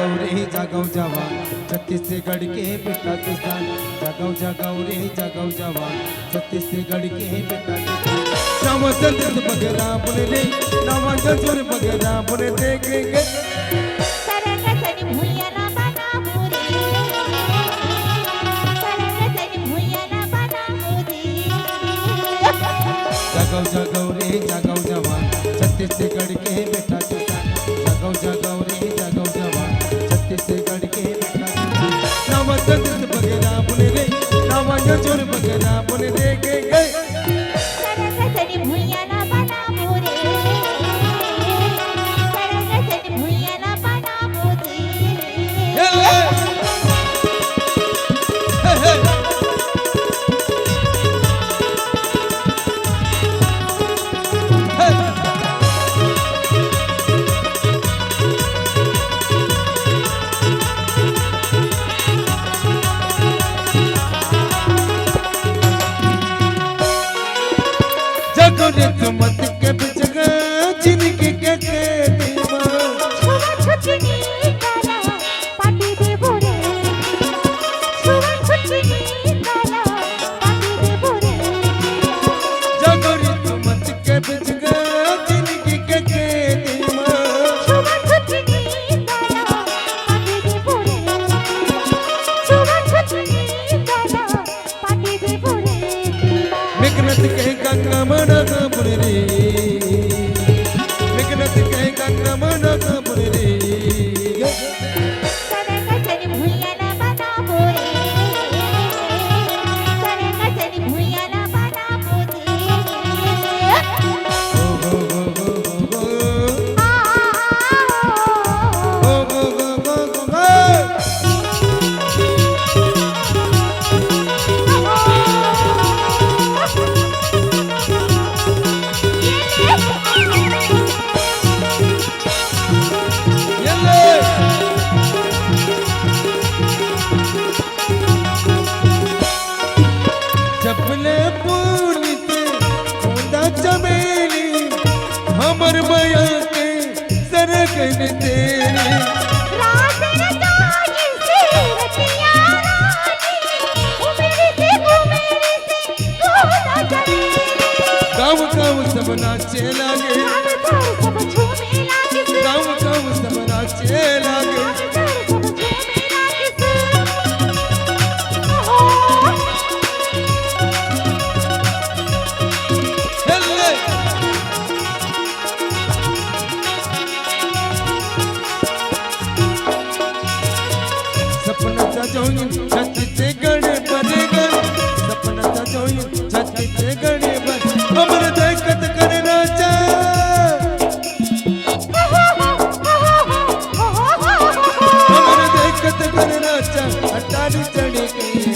जवान छत्तीसगढ़ के बेटा किसान जगाओ जगाओ रे जगाओ जवान छत्तीसगढ़ के बेटा किसान नवा संदेश बगरा बोले रे नवा गजोर बगरा बोले देखेंगे सरगसनी भुइया ना बना मुरी सरगसनी भुइया ना बना मुरी जगाओ जगाओ रे जगाओ जवान छत्तीसगढ़ के बेटा किसान जगाओ जगाओ रे जगाओ जवान छत्तीसगढ़ के बेटा किसान नवा संदेश बगरा बोले रे नवा गजोर बगरा बोले देखेंगे सरगसनी भुइया ना बना मुरी सरगसनी भुइया ना बना मुरी जगोरे मत के जगह जिनके कहते दीवा छुआ छुचनी काला पाटी दे बोरे छुआ छुचनी काला पाटी दे बोरे जगोरे मत के जगह जिनके कहते दीवा छुआ छुचनी काला पाटी दे बोरे छुआ छुचनी काला पाटी दे बोरे मेघनत के गंगा मना बोले रे मेघनत के गंगा मना बोले रे सरगसनी भुइया ना बना बोरे सरगसनी भुइया ना बना बोरे ओ गो गो गो गो ओ गो गो गो गो चपले पूनी के खूंदा चमेली हमर माया के सरगन तेरी रात रजाई से रतिया रानी घुमेरी से गोदा चली गाँव गाँव सब नाचे लागे अब तो सब झूमे लागे गाँव गाँव सब नाचे लागे अब तो सब झूमे लागे हेले सपना सजोई छत्तीसगढ़ बनेगा सपना सजोई छत्तीसगढ़ बन हमर देखत करना चा हमर देखत करना चा अटारी चढ़ गई